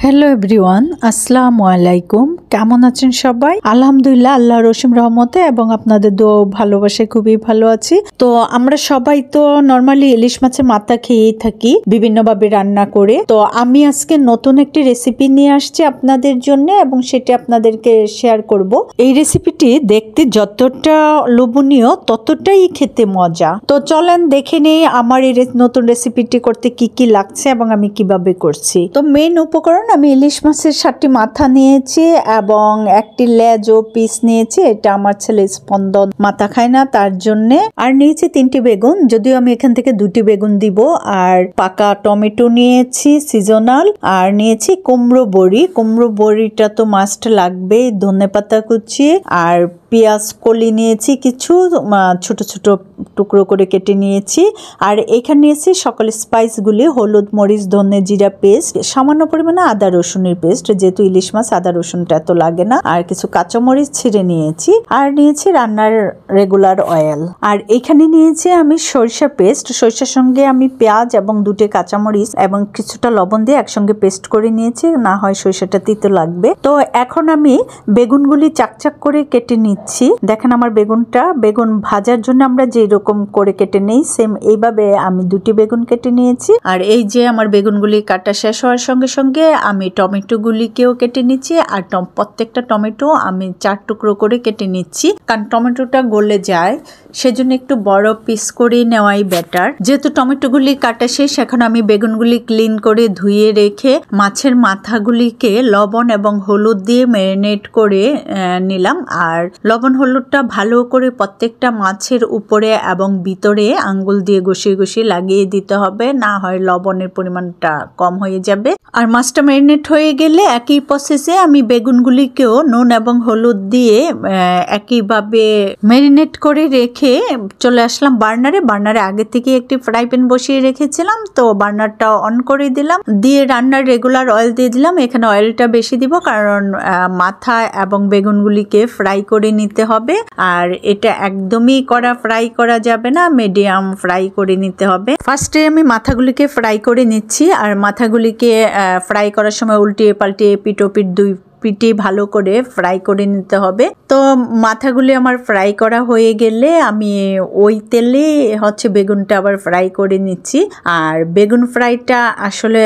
Hello everyone, আসসালামু আলাইকুম। কেমন আছেন সবাই? আলহামদুলিল্লাহ, আল্লাহর অসীম রহমতে এবং আপনাদের দোয়া ও ভালোবাসায় খুবই ভালো আছি। তো আমরা সবাই তো নরমালি ইলিশ মাছের মাথা খেয়েই থাকি বিভিন্নভাবে রান্না করে। তো আমি আজকে নতুন একটি রেসিপি নিয়ে আসছি আপনাদের জন্য এবং সেটি আপনাদেরকে শেয়ার করব। এই রেসিপিটি দেখতে যতটা লোভনীয় ততটাই খেতে মজা। তো চলেন দেখে নেই আমার এই নতুন রেসিপিটি করতে কি কি লাগছে এবং আমি কিভাবে করছি। তো মেইন উপকরণ, আমি ইলিশ মাছের 7টি মাথা নিয়েছি এবং একটি লেজ ও পিস নিয়েছি। এটা আমার ছেলে স্পন্দন মাথা খায় না, তার জন্য। আর নিয়েছি 3টি বেগুন, যদিও আমি এখান থেকে 2টি বেগুন দিব। আর পাকা টমেটো নিয়েছি সিজনাল। আর নিয়েছি কুমড়ো বড়ি। কুমড়ো বড়িটা তো মাস্ট লাগবে। ধনেপাতা কুচি আর পেঁয়াজ কলি নিয়েছি কিছু, ছোট ছোট টুকরো করে কেটে নিয়েছি। আর এখানে নিয়েছি সকল স্পাইসগুলি: হলুদ, মরিচ, ধনে, জিরা পেস্ট, সামান্য পরিমাণে আদা রসুনের পেস্ট, যেহেতু ইলিশ মাছ আদা রসুনটা এত লাগে না। আর কিছু কাঁচামরিচ ছিঁড়ে নিয়েছি। আর নিয়েছি রান্নার রেগুলার অয়েল। আর এখানে নিয়েছি আমি সরিষা পেস্ট। সরিষার সঙ্গে আমি পেঁয়াজ এবং 2টি কাঁচামরিচ এবং কিছুটা লবণ দিয়ে একসঙ্গে পেস্ট করে নিয়েছি, না হয় সরিষাটা তিতো লাগবে। তো এখন আমি বেগুনগুলি চাকচাক করে কেটে নিচ্ছি। দেখেন আমার বেগুন ভাজার জন্য আমরা যে রকম করে কেটে নেই, সেম এইভাবে আমি 2টি বেগুন কেটে নিয়েছি। আর এই যে আমার বেগুনগুলি কাটা শেষ হওয়ার সঙ্গে সঙ্গে আমি টমেটো গুলিকেও কেটে নিচ্ছি। আর প্রত্যেকটা টমেটো আমি 4 টুকরো করে কেটে নিচ্ছি, কারণ টমেটোটা গলে যায়, সেজন্য একটু বড় পিস করে নেওয়াই বেটার। যেহেতু টমেটোগুলি কাটা শেষ, এখন আমি বেগুনগুলি ক্লিন করে ধুয়ে রেখে মাছের মাথাগুলিকে লবণ এবং হলুদ দিয়ে ম্যারিনেট করে নিলাম। আর লবণ হলুদটা ভালো করে প্রত্যেকটা মাছের উপরে এবং ভিতরে আঙ্গুল দিয়ে ঘষিয়ে ঘষিয়ে লাগিয়ে দিতে হবে, না হয় লবণের পরিমাণটা কম হয়ে যাবে। আর মাছটা ম্যারিনেট হয়ে গেলে একই প্রসেসে আমি বেগুনগুলিকেও নুন এবং হলুদ দিয়ে একইভাবে ম্যারিনেট করে রেখে চলে আসলাম বার্নারে আগে থেকে একটি ফ্রাই প্যান বসিয়ে রেখেছিলাম, তো বার্নারটা অন করে দিলাম, দিয়ে রান্নার রেগুলার অয়েল দিয়ে দিলাম। এখানে অয়েলটা বেশি দিব, কারণ মাথা এবং বেগুনগুলিকে ফ্রাই করে নিতে হবে। আর এটা একদমই ফ্রাই করা যাবে না, মিডিয়াম ফ্রাই করে নিতে হবে। ফার্স্টে আমি মাথাগুলিকে ফ্রাই করে নিচ্ছি। আর মাথাগুলিকে ফ্রাই করার সময় উল্টিয়ে পাল্টিয়ে পিঠ দুই পিঠে ভালো করে ফ্রাই করে নিতে হবে। তো মাথাগুলি আমার ফ্রাই করা হয়ে গেলে আমি ওই তেলে বেগুনটা আবার ফ্রাই করে নিচ্ছি। আর বেগুন ফ্রাইটা আসলে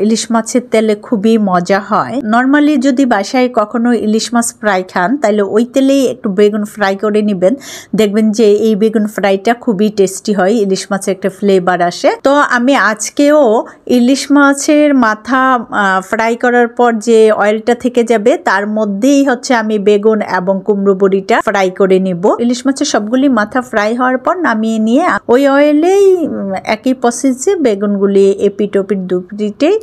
ইলিশ মাছের তেলে খুবই মজা হয়। নর্মালি যদি বাসায় কখনো ইলিশ মাছ ফ্রাই খান, তাহলে ওই তেলেই একটু বেগুন ফ্রাই করে নেবেন, দেখবেন যে এই বেগুন ফ্রাইটা খুবই টেস্টি হয়, ইলিশ মাছের একটা ফ্লেভার আসে। তো আমি আজকেও ইলিশ মাছের মাথা ফ্রাই করার পর যে অয়েলটা থেকে যাবে, তার মধ্যেই আমি বেগুন এবং কুমড়ো বড়িটা ফ্রাই করে নিব। ইলিশ মাছের সবগুলি মাথা ফ্রাই হওয়ার পর নামিয়ে নিয়ে ওই অয়েলেই একই প্রসেসে বেগুনগুলি এপিট ওপিট দুপিটেই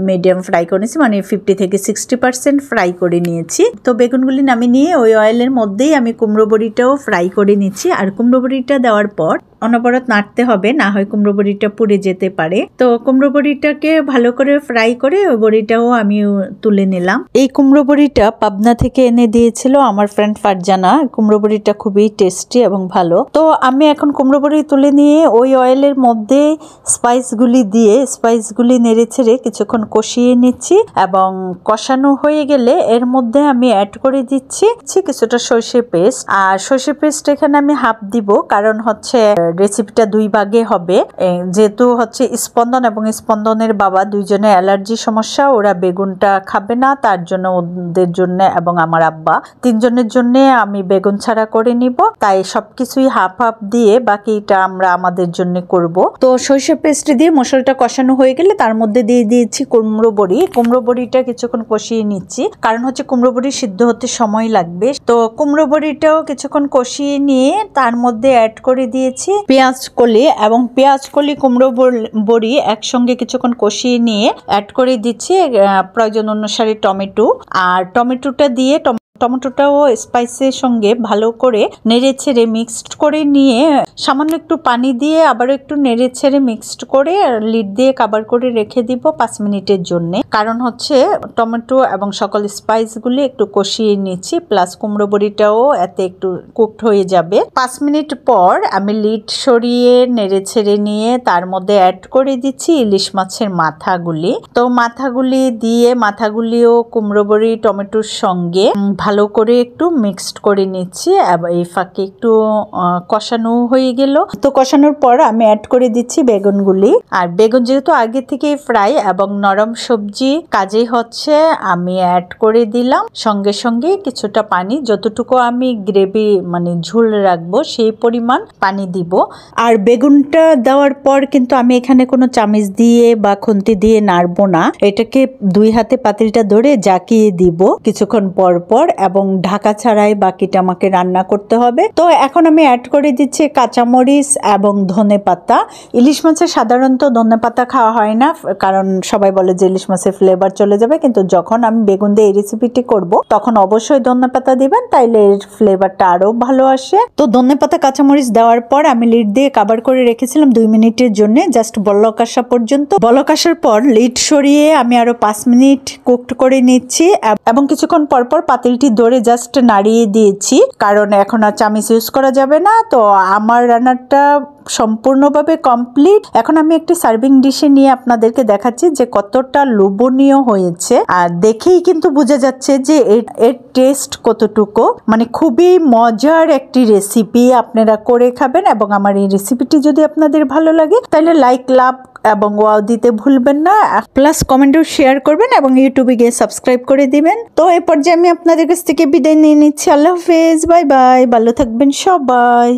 মিডিয়াম ফ্রাই করে নিয়েছি, মানে 50 থেকে 60% ফ্রাই করে নিয়েছি। তো বেগুনগুলি নামিয়ে নিয়ে ওই অয়েলের মধ্যেই আমি কুমড়ো বড়িটাও ফ্রাই করে নিচ্ছি। আর কুমড়ো বড়িটা দেওয়ার পর অনবরত নাড়তে হবে, না হয় কুমড়ো বড়িটা পুড়ে যেতে পারে। তো কুমড়ো বড়িটাকে ভালো করে ফ্রাই করে ওই বড়িটাও আমি তুলে নিলাম। এই কুমড়ো বড়িটা পাবনা থেকে এনে দিয়েছিল আমার ফ্রেন্ড ফারজানা। কুমড়ো বড়িটা খুবই টেস্টি এবং ভালো। তো আমি এখন কুমড়ো বড়ি তুলে নিয়ে ওই অয়েলের মধ্যে স্পাইসগুলি নেড়ে ছেড়ে কিছুক্ষণ কষিয়ে নিচ্ছি এবং কষানো হয়ে গেলে এর মধ্যে আমি অ্যাড করে দিচ্ছি কিছুটা সরষে পেস্ট। আর সরষে পেস্ট এখানে আমি হাফ দিব, কারণ রেসিপিটা 2 ভাগে হবে। যেহেতু স্পন্দন এবং স্পন্দনের বাবা দুইজনে অ্যালার্জি সমস্যা, ওরা বেগুনটা খাবে না, তার জন্য ওদের জন্য এবং আমার আব্বা 3 জনের জন্য আমি বেগুন ছাড়া করে নিব। তাই সবকিছুই হাফ হাফ দিয়ে বাকিটা আমরা আমাদের জন্য করব। তো সরষে পেস্ট দিয়ে মশলাটা কষানো হয়ে গেলে তার মধ্যে দিয়ে দিয়েছি কুমড়ো বড়িটা কিছুক্ষণ কষিয়ে নিচ্ছি, কারণ কুমড়ো বড়ি সিদ্ধ হতে সময় লাগবে। তো কুমড়ো বড়িটাও কিছুক্ষণ কষিয়ে নিয়ে তার মধ্যে অ্যাড করে দিয়েছি পেঁয়াজ কলি, এবং পেঁয়াজ কলি কুমড়ো বড়ি একসঙ্গে কিছুক্ষণ কষিয়ে নিয়ে অ্যাড করে দিচ্ছি প্রয়োজন অনুসারে টমেটো। আর টমেটোটা দিয়ে টমেটোটাও স্পাইসের সঙ্গে ভালো করে নেড়ে ছেড়ে মিক্সড করে নিয়ে সামান্য একটু পানি দিয়ে আবার একটু নেড়ে ছেড়ে মিক্সড করে লিড দিয়ে কভার করে রেখে দিব 5 মিনিটের জন্য। কারণ হচ্ছে টমেটো এবং সকল স্পাইসগুলি একটু কষিয়ে নিচ্ছি, প্লাস কুমড়ো বড়িটাও এতে একটু কুকড হয়ে যাবে। 5 মিনিট পর আমি লিড সরিয়ে নেড়ে ছেড়ে নিয়ে তার মধ্যে অ্যাড করে দিচ্ছি ইলিশ মাছের মাথাগুলি। তো মাথাগুলি দিয়ে মাথাগুলিও কুমড়ো বড়ি টমেটোর সঙ্গে ভালো করে একটু মিক্সড করে নিচ্ছি। এই ফাঁকে একটু কষানো হয়ে গেল। তো কষানোর পর আমি অ্যাড করে দিচ্ছি বেগুনগুলি। আর বেগুন যেহেতু আগে থেকে ফ্রাই এবং নরম সবজি কাজেই হচ্ছে আমি অ্যাড করে দিলাম। সঙ্গে সঙ্গে কিছুটা পানি, যতটুকু আমি গ্রেভি মানে ঝোল রাখবো সেই পরিমাণ পানি দিব। আর বেগুনটা দেওয়ার পর কিন্তু আমি এখানে কোনো চামচ দিয়ে বা খুন্তি দিয়ে নাড়বো না, এটাকে 2 হাতে পাতিলটা ধরে জাকিয়ে দিব কিছুক্ষণ পর পর, এবং ঢাকা ছাড়াই বাকিটা আমাকে রান্না করতে হবে। তো এখন আমি অ্যাড করে দিচ্ছি কাঁচামরিচ এবং ধনেপাতা। ইলিশ মাছের সাধারণত ধনেপাতা খাওয়া হয় না, কারণ সবাই বলে যে ইলিশ মাছের ফ্লেভার চলে যাবে, কিন্তু যখন আমি বেগুন দিয়ে এই রেসিপিটি করব তখন অবশ্যই ধনেপাতা দিবেন, তাইলে এর ফ্লেভারটা আরো ভালো আসে। তো ধনেপাতা কাঁচামরিচ দেওয়ার পর আমি লিড দিয়ে কভার করে রেখেছিলাম 2 মিনিটের জন্য, জাস্ট বলক আসা পর্যন্ত। বলক আসার পর লিড সরিয়ে আমি আরো 5 মিনিট কুকড করে নিচ্ছি এবং কিছুক্ষণ পর পর পাতিলটি ধরে জাস্ট নাড়িয়ে দিয়েছি, কারণ এখন আর চামচ ইউজ করা যাবে না। তো আমার রান্নাটা সম্পূর্ণভাবে কমপ্লিট। এখন আমি একটি সার্ভিং ডিশে নিয়ে আপনাদেরকে দেখাচ্ছি যে কতটা লোভনীয় হয়েছে, আর দেখেই কিন্তু বোঝা যাচ্ছে যে এর টেস্ট কতটুকু, মানে খুবই মজার একটি রেসিপি। আপনারা করে খাবেন, এবং আমার এই রেসিপিটি যদি আপনাদের ভালো লাগে তাহলে লাইক, লাভ এবং ওয়াও দিতে ভুলবেন না, প্লাস কমেন্টও শেয়ার করবেন এবং ইউটিউবে গিয়ে সাবস্ক্রাইব করে দিবেন। তো এই পর্যায়ে আমি আপনাদের কাছ থেকে বিদায় নিয়ে নিচ্ছি। আল্লাহ হাফেজ, বাই বাই, ভালো থাকবেন সবাই।